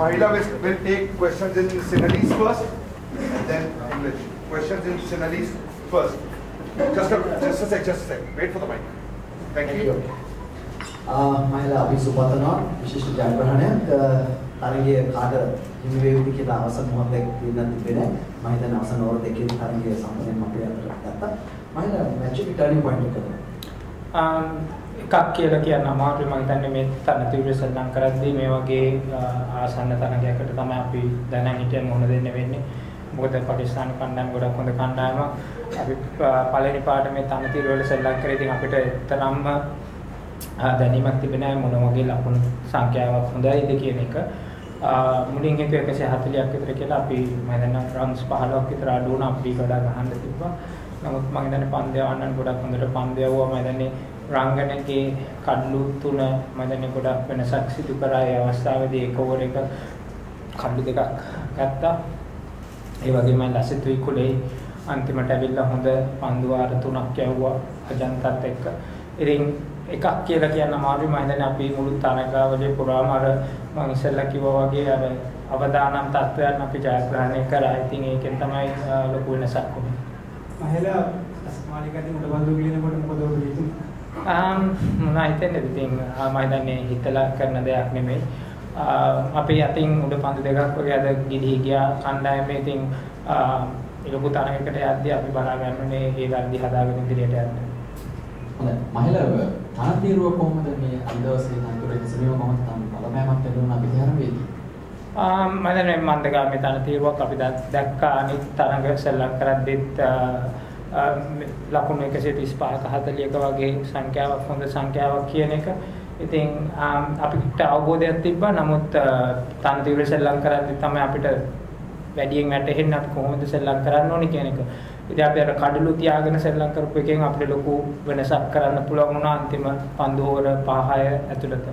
Mahela will take questions in Sinhalese first, and then English. Questions in Sinhalese first. Just a sec. Wait for the mic. Thank you. Mahela, අපි සුපතනවා විශිෂ්ට ජයග්‍රහණයක් තරගයේ කාට හිමි වේවිද කියලා අවසන් මොහොතේ කියන්න තිබෙන්නේ. මම හිතන්නේ අවසන් ඕවර් දෙකේ තරගයේ සම්පූර්ණයෙන්ම අපේ අතට ගත්තා. Mahela match එකේ turning point එක එකක් කියලා කියන්න අමාරුයි. මම හිතන්නේ මේ තරග ශ්‍රී ලංකාව කරද්දී මේ වගේ ආසන්න තරගයකට තමයි අපි දැනන් හිටියන් මොන දෙන්නේ වෙන්නේ. මොකද පාකිස්තාන කණ්ඩායම ගොඩක් හොඳ කණ්ඩායමක්. අපි පළවෙනි පාඩ මේ තනතිර වල ශ්‍රී ලංකාවේ ඉතින් අපිට තරම්ම දැනීමක් තිබෙන්නේ නැහැ මොන වගේ ලකුණු සංඛ්‍යාවක් හොඳයිද කියන එක. මුලින් හිතුවේ 140ක් විතර කියලා අපි මම හිතන්නේ රන්ස් 15ක් විතර අඩු වුණා අපි ගඩා ගහන්න තිබ්බා. නමුත් මම හිතන්නේ පන්දය වන්නන් ගොඩක් හොඳට පන්දය වුණා. මම හිතන්නේ රංගනයේ කඩලු තුන මම හිතන්නේ ගොඩක් වෙනසක් සිදු කරා. ඒ අවස්ථාවේදී එක ඕවර් එක කඩලු දෙකක් ගත්තා. ඒ වගේම ලසිතුයි කුලේ අන්තිමට ඇවිල්ලා හොඳ පන්දු වාර 3ක් යවුවා අජන්තත් එක්ක. ඉතින් එකක් කියලා කියන්න අමාරුයි. මම හිතන්නේ අපි මුළු තරගාවලිය පුරාම අර මම ඉස්සෙල්ලා කිව්වා වගේ අර අවදානම් තත්ත්වයන් අපි ජයග්‍රහණය කරා. ඉතින් ඒකෙන් තමයි ලොකු වෙනසක් වුනේ. Mahela අස්මාලිකදී මුඩ බඳු කියනකොට මොකද ඔබ හිතුනේ? මම හිතන්නේ ඉතින් මම හිතන්නේ හිතලා කරන දෙයක් නෙමෙයි. අපි අතින් උඩ පන්දු දෙකක් වගේ අද ගිලී ගියා කණ්ඩායමේ. ඉතින් ලොකු තරගයකට යද්දී අපි බලා ගන්න ඕනේ ඒ වැරදි හදාගෙන ඉදිරියට යන්න. හොඳයි. Mahela තනතිරුව කොහොමද මේ අද දවසේ තනතුරේ සමීව කොහොමද බලපෑමක් ලැබුණා අපි හරවේදී? මම දැන් මන්දගාමී තනතිරුවක් අපි දැක්කා අනිත් තරග සෙල්ලම් කරද්දිත් ලකුණු 135ක 40ක වගේ සංඛ්‍යාවක් හොඳ සංඛ්‍යාවක් කියන එක. ඉතින් අපිට අවබෝධයක් තිබ්බා. නමුත් තනතිරුව සෙල්ලම් කරද්දි තමයි අපිට වැඩියෙන් වැටහෙන්නේ අපි කොහොමද සෙල්ලම් කරන්න ඕනේ කියන එක. ඉතින් අපි අර කඩලු තියාගෙන සෙල්ලම් කරපු එකෙන් අපිට ලොකු වෙනසක් කරන්න පුළුවන් වුණා අන්තිම පන්දු ඕවර 5-6 ඇතුළත.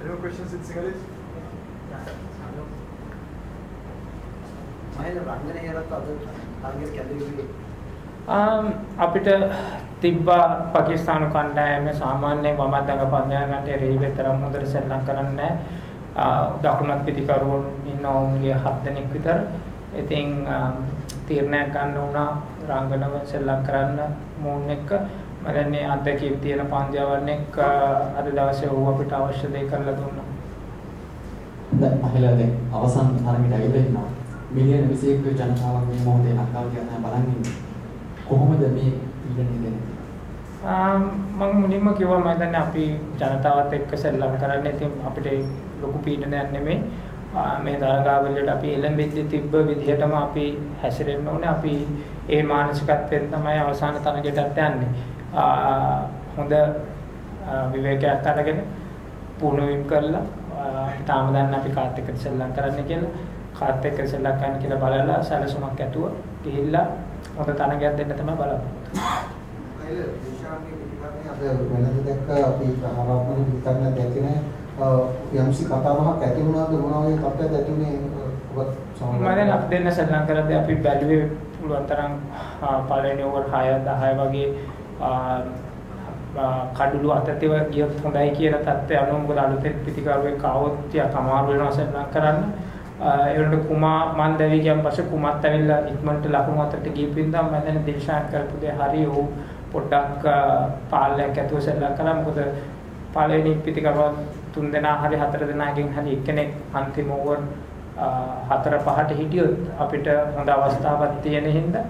Any questions in Sinhalese? අපිට තිබ්බා පාකිස්තාන කණ්ඩායමේ සාමාන්‍යයෙන් වම දඟපන්නාට රේවේ තරම් හොඳට සෙල්ලම් කරන්නේ නැහැ. දකුණත් පිටිකරුවෝ ඉන්නවා උන්ගේ 7 දෙනෙක් විතර. ඉතින් තීරණයක් ගන්න උනා රංගනව සෙල්ලම් කරන්න මූන් එක. මම දන්නේ අත්දැකීම් තියෙන පන්දියවන්නෙක් අද දවසේ ඌ අපිට අවශ්‍ය දේ කරලා දුන්නා. දැන් Mahela දැන් අවසන් තරගෙට ඇවිල්ලා ඉන්නවා. මිලියන 21ක ජනතාවක් මේ මොහොතේ ලංකාව දිහා බලන්නේ. කොහොමද මේ ඊළඟ දෙන්නේ? මම මුලින්ම කිව්වා මම දන්නේ අපි ජනතාවත් එක්ක සෙල්ලම් කරන්නේ. ඉතින් අපිට ලොකු පීඩනයක් නෙමෙයි. මේ තරගාවලියට අපි එළඹෙද්දී තිබ්බ විදිහටම අපි හැසිරෙන්න ඕනේ. අපි ඒ මානසිකත්වයෙන් තමයි අවසාන තරගයටත් යන්නේ. හොඳ විවේකයක් අරගෙන පුහුණුවීම් කරලා තාම දන්න අපි කාත් එක්ක සෙල්ලම් කරන්න කියලා කාත් එක්ක සෙල්ලම් කරන්න කියලා බලලා සැලසුමක් ඇතුව ගිහිල්ලා හොඳ තරගයක් දෙන්න තමයි බලාපොරොත්තු වෙන්නේ. දේශාංගික පිටිපස්සේ අද වෙනද දැක්ක අපි ආරම්භන විතරක් දැක්කේ යම්සි කතාවක් ඇති වුණාද මොනවා වගේ තත්ත්වයක් ඇති වුණේ ඔබ සමහරවිට මම දැන් අපි දෙන්න සෙල්ලම් කරද්දී අපි බැලුවේ පුළුවන් තරම් පළවෙනි ඕවර් 6-10 වගේ කඩළු අතතේව ගියොත් හොඳයි කියලා තත්ත්වය අනුව මොකද අලුතෙන් පිටිකරුවෙක් ආවොත් ටිකක් අමාරු වෙනවා සෙල්ලම් කරන්න. ඒ වුණාට කුමා මන් දැවි ගියන් පස්සේ කුමත් ඇවිල්ලා ඉක්මනට ලකුණු අතට ගිහින් මම දැන් දේශාන් කරපු දේ හරි ਉਹ පොඩ්ඩක් පාලනයක් ඇතුව සෙල්ලම් කළා. මොකද පළවෙනි පිටිකරුවා 3 දෙනා හරි 4 දෙනාගෙන් හරි එක්කෙනෙක් අන්තිම ඕවර් 4-5ට හිටියොත් අපිට හොඳ අවස්ථාවක් තියෙන හින්දා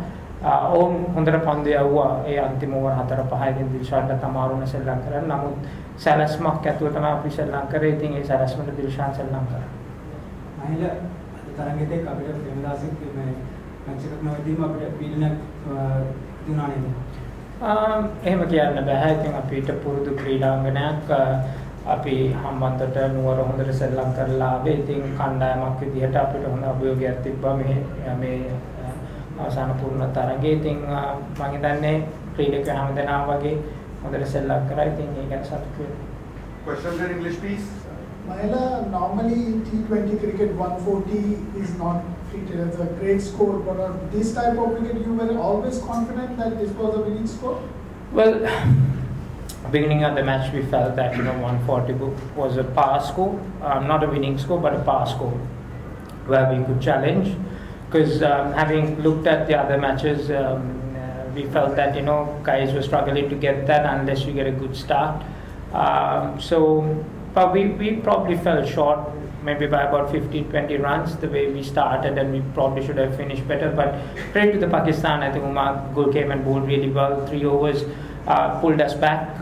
ඕන් හොඳට පන්දු යවුවා. ඒ අන්තිම ඕවර් 4-5 දී දිල්ෂාන්ට තමාරුණ සෙල්ලම් කරා. නමුත් සැලැස්මක් ඇතුව තමයි අපි සෙල්ලම් කරේ. ඉතින් ඒ සැලැස්මට දිල්ෂාන් සෙල්ලම් කරා. Mahela තරගෙදී අපිට ප්‍රේමදාසික මේ මැච් එකක් නවදීම අපිට පීඩනයක් දුනා නේද? එහෙම කියන්න බෑ. ඉතින් අපිට පුරුදු ක්‍රීඩාංගණයක් අපි හම්බන්තොට නුවර හොඳට සෙල්ලම් කරලා ආවේ. ඉතින් කණ්ඩායමක් විදිහට අපිට හොඳ අභියෝගයක් තිබ්බා මේ අවසාන පූර්ණ තරගයේ. ඉතින් මම හිතන්නේ ක්‍රීඩකයෝ හැමදෙනාම වගේ හොඳට සෙල්ලම් කරා. ඉතින් ඒක ගැන සතුටු වෙනවා. Questions in English, please. Mahela, normally in T20 cricket 140 is not treated as a great score, but on this type of cricket you were always confident that this was a winning score? Well, beginning of the match, we felt that 140 was a par score, not a winning score, but a par score where we could challenge. Because having looked at the other matches, we felt that guys were struggling to get that unless you get a good start. But we probably fell short, maybe by about 15-20 runs the way we started, and we probably should have finished better. But credit to the Pakistan, I think Umar Gul came and bowled really well. 3 overs pulled us back.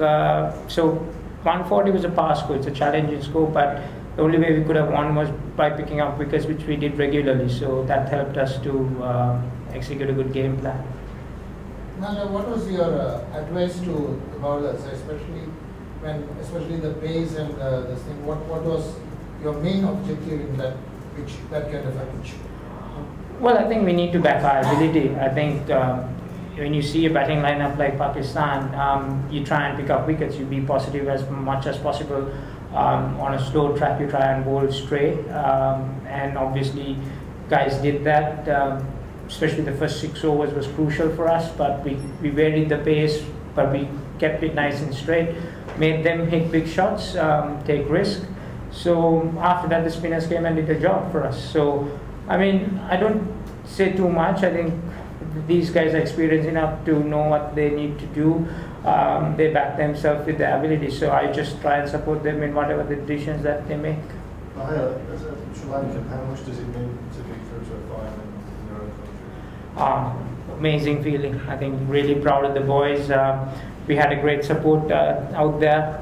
So 140 was a par score. It's a challenging score, but the only way we could have won was by picking up wickets, which we did regularly. So that helped us to execute a good game plan. Mahela, what was your advice to the bowlers, especially the pace and this thing? What was your main objective in that kind of a pitch? Well, I think we need to back our ability. I think when you see a batting lineup like Pakistan, you try and pick up wickets. You be positive as much as possible. On a slow track, you try and bowl straight, and obviously, guys did that. Especially the first 6 overs was crucial for us. But we varied the pace, but we kept it nice and straight. Made them hit big shots, take risk. So after that, the spinners came and did the job for us. So, I mean, I don't say too much. I think these guys are experienced enough to know what they need to do. They back themselves with their ability. So I just try and support them in whatever the decisions that they make. Mahela, as a Sri Lankan, how much does it mean to be through to a final in your own country? Amazing feeling. I think really proud of the boys. We had a great support out there.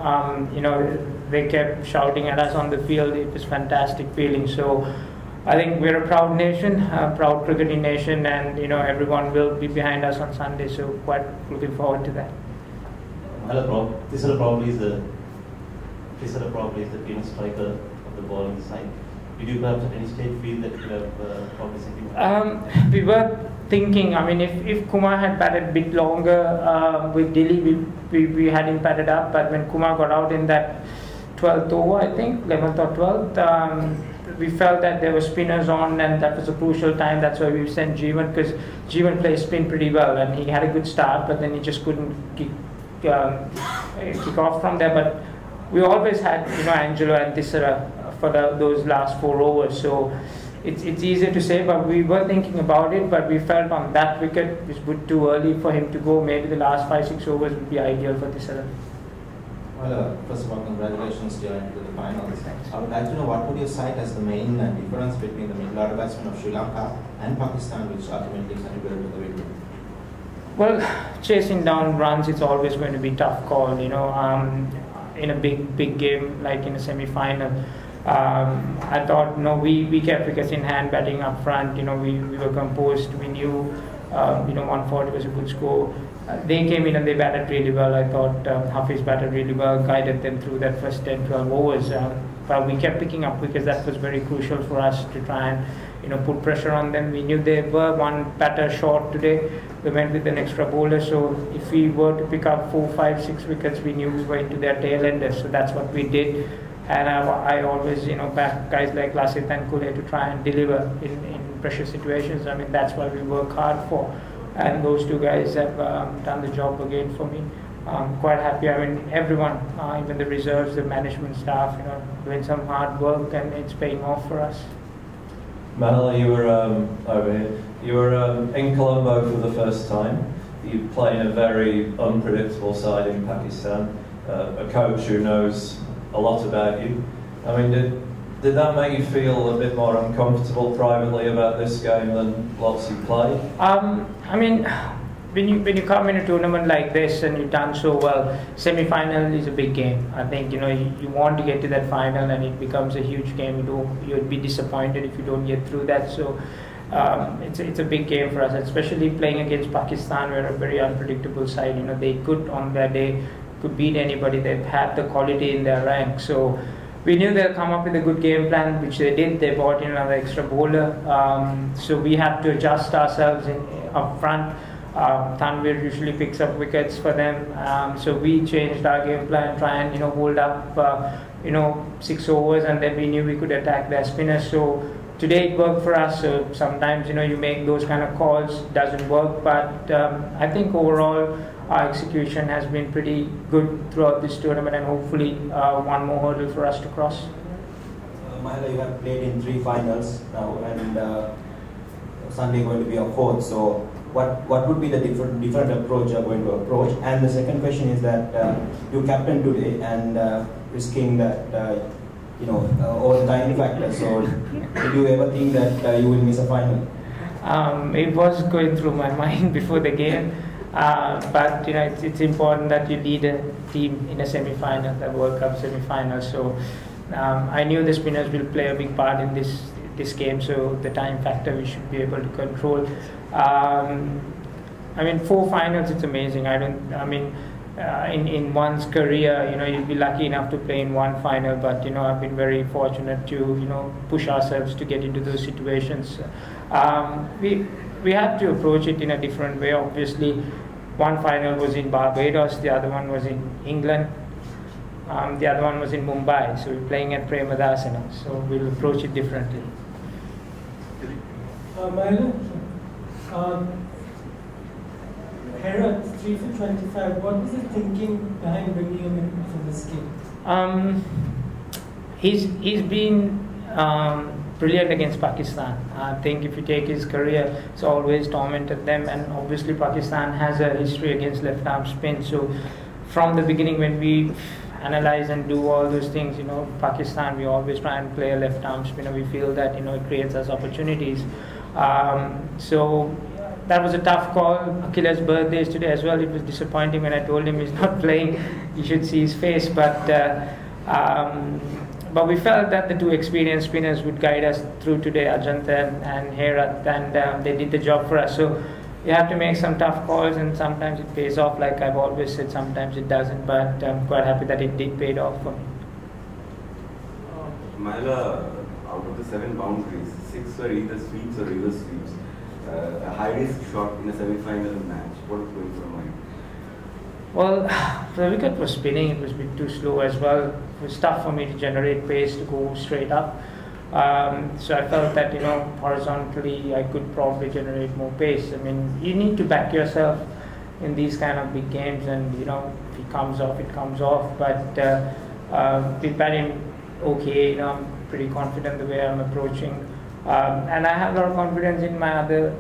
They kept shouting at us on the field. It was fantastic feeling. So I think we're a proud nation, a proud cricketing nation, and everyone will be behind us on Sunday. So quite looking forward to that. Tisara probably is the famous striker of the bowling side. Did you perhaps at any stage feel that you could have probably something? We were thinking, I mean, if Kumar had batted a bit longer with Delhi, we had him batted up. But when Kumar got out in that 12th over, I think, 11th or 12th, we felt that there were spinners on, and that was a crucial time. That's why we sent Jeevan, because Jeevan plays spin pretty well, and he had a good start, but then he just couldn't kick off from there. But we always had, Angelo and Tisara for those last 4 overs. So it's easier to say, but we were thinking about it. But we felt on that wicket it was good too early for him to go. Maybe the last 5-6 overs would be ideal for Tisara. Well, first of all, congratulations to the finals. I would like to know what would you cite as the main difference between the middle order batsmen of Sri Lanka and Pakistan, which ultimately contributed to the victory? Well, chasing down runs, it's always going to be a tough call. In a big game like in a semi-final. I thought, we kept wickets in hand, batting up front. We were composed. We knew, 140 was a good score. They came in and they batted really well. I thought Hafiz batted really well, guided them through that first 10-12 overs. But we kept picking up wickets. That was very crucial for us to try and put pressure on them. We knew they were one batter short today. We went with an extra bowler. So if we were to pick up 4, 5, 6 wickets, we knew we were into their tail enders. So that's what we did. And I always, back guys like Lasith and Kule to try and deliver in pressure situations. I mean, that's what we work hard for. And those 2 guys have done the job again for me. I'm quite happy. I mean, everyone, even the reserves, the management staff, doing some hard work, and it's paying off for us. Mahela, you were over here. You were in Colombo for the first time. You play in a very unpredictable side in Pakistan. A coach who knows a lot about you. I mean, did that make you feel a bit more uncomfortable privately about this game than lots you play? I mean, when you come in a tournament like this and you've done so well, semi-final is a big game. I think you want to get to that final, and it becomes a huge game. You'd be disappointed if you don't get through that. So it's a big game for us, especially playing against Pakistan. We're a very unpredictable side. They could on their day could beat anybody. They've had the quality in their rank. So we knew they'll come up with a good game plan, which they did. They brought in another extra bowler. So we had to adjust ourselves up front. Tanvir usually picks up wickets for them. So we changed our game plan, try and hold up 6 overs, and then we knew we could attack their spinners. So today it worked for us. So sometimes you make those kind of calls, doesn't work. But I think overall our execution has been pretty good throughout this tournament, and hopefully one more hurdle for us to cross. Mahela, you have played in 3 finals now, and Sunday going to be a 4th. So what would be the different approach you're going to approach? And the second question is that you captain today and risking that all time factor. So did you ever think that you will miss a final? It was going through my mind before the game, but it's important that you lead a team in a semi-final, the World Cup semi-final. So I knew the spinners will play a big part in this game, so the time factor we should be able to control. 4 finals, it's amazing. In one's career, you'll be lucky enough to play in 1 final, but I've been very fortunate to push ourselves to get into those situations. We have to approach it in a different way. Obviously, 1 final was in Barbados, the other one was in England. The other one was in Mumbai, so we're playing at Premadasana, so we'll approach it differently. Mahela, Hera 3 for 25, what was the thinking behind bringing him in for this game? He's been brilliant against Pakistan. I think if you take his career, it's always tormented them, and obviously Pakistan has a history against left arm spin, so from the beginning when we analyze and do all those things, Pakistan, we always try and play a left arm spinner. We feel that it creates us opportunities. So that was a tough call. Akhila's birthday is today as well. It was disappointing when I told him he's not playing. You should see his face. But we felt that the 2 experienced spinners would guide us through today, Ajanta and Herat, and they did the job for us. So you have to make some tough calls, and sometimes it pays off. Like I've always said, sometimes it doesn't. But I'm quite happy that it did pay off for me. Mahela, out of the 7 boundaries, 6 were either sweeps or reverse sweeps. A high-risk shot in a semi-final match. What was going through your mind? Well, the wicket was spinning. It was a bit too slow as well. It was tough for me to generate pace to go straight up. So I felt that horizontally I could probably generate more pace. You need to back yourself in these kind of big games, and if it comes off, it comes off. But we batting okay. I'm pretty confident the way I'm approaching, and I have a lot of confidence in my other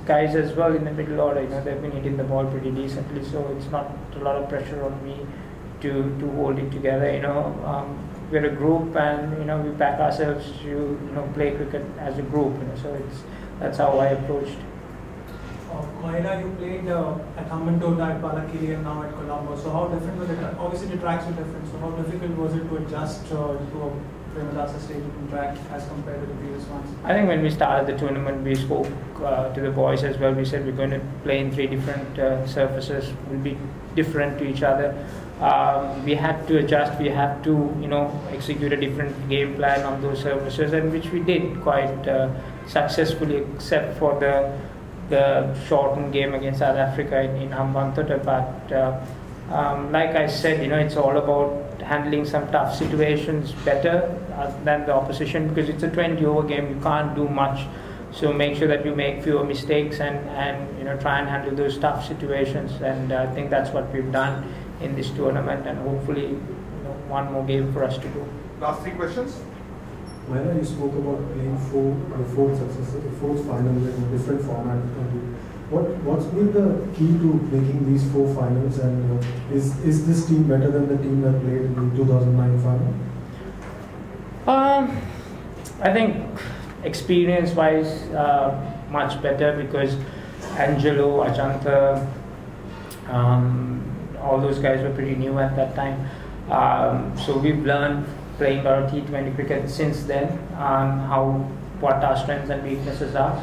guys as well in the middle order. They've been hitting the ball pretty decently, so it's not a lot of pressure on me to hold it together. We're a group, and we back ourselves to play cricket as a group. So that's how I approached. Mahela, you played at Hambantota, at Palakiri, and now at Colombo. So how different was it? Obviously the tracks were different. So how difficult was it to adjust to a Premadasa Stadium track as compared to the previous ones? I think when we started the tournament, we spoke to the boys as well. We said we're going to play in 3 different surfaces. We'll be different to each other. We had to adjust. We had to, execute a different game plan on those surfaces, and which we did quite successfully, except for the shortened game against South Africa in Hambantota. But like I said, it's all about handling some tough situations better than the opposition, because it's a 20-over game. You can't do much. So make sure that you make fewer mistakes and try and handle those tough situations. And I think that's what we've done in this tournament, and hopefully one more game for us to go. Last 3 questions. Mahela, you spoke about playing 4th final in a different format. What's been the key to making these 4 finals, and is this team better than the team that played in the 2009 final? I think experience-wise, much better, because Angelo, Ajanta, all those guys were pretty new at that time. So we've learned playing our T20 cricket since then, what our strengths and weaknesses are.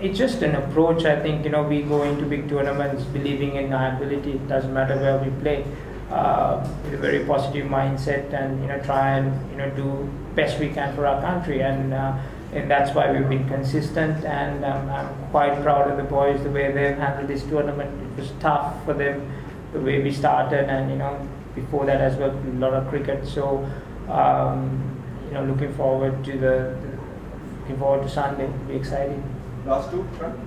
It's just an approach. I think we go into big tournaments believing in our ability. It doesn't matter where we play, with a very positive mindset, and try and do best we can for our country. And that's why we've been consistent. And I'm quite proud of the boys, the way they've handled this tournament. It was tough for them, the way we started, and before that as well, a lot of cricket. So looking forward to looking forward to Sunday. It'll be exciting. Last two, front.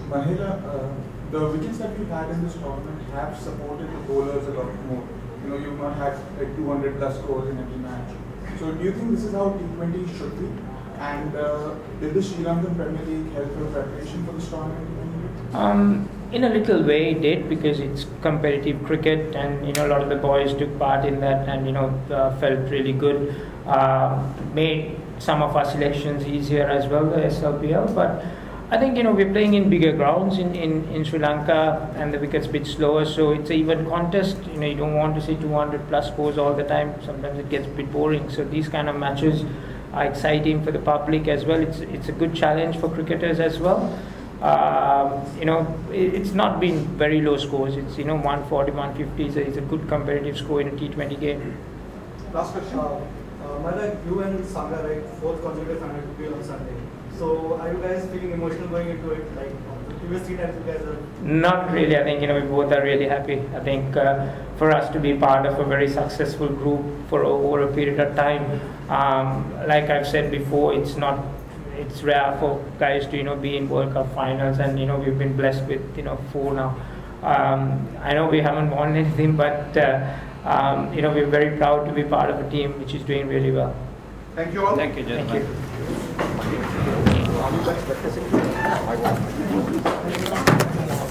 Mahela, the wickets that we've had in this tournament have supported the bowlers a lot more. You know, you've not had like 200 plus scores in every match. So do you think this is how T20 should be? And did the Sri Lankan Premier League help your preparation for this tournament? In a little way it did, because it's competitive cricket, and you know, a lot of the boys took part in that, and you know, felt really good. Made some of our selections easier as well, the SLPL, but I think, you know, we're playing in bigger grounds in Sri Lanka, and the wicket's a bit slower, so it's an even contest. You know, you don't want to see 200 plus scores all the time. Sometimes it gets a bit boring. So these kind of matches are exciting for the public as well. It's a good challenge for cricketers as well. You know, it's not been very low scores. It's, you know, 140, 150 is a good competitive score in a T20 game. Last question. Mahela, you and Saga, right, 4th consecutive final will be on Sunday. So are you guys feeling emotional going into it? Like the previous 3 times you guys are... Not really. I think, you know, we both are really happy. I think for us to be part of a very successful group for over a period of time, like I've said before, it's rare for guys to, you know, be in World Cup finals, and you know, we've been blessed with, you know, 4 now. I know we haven't won anything, but you know, we're very proud to be part of a team which is doing really well. Thank you all. Thank you, gentlemen. Thank you.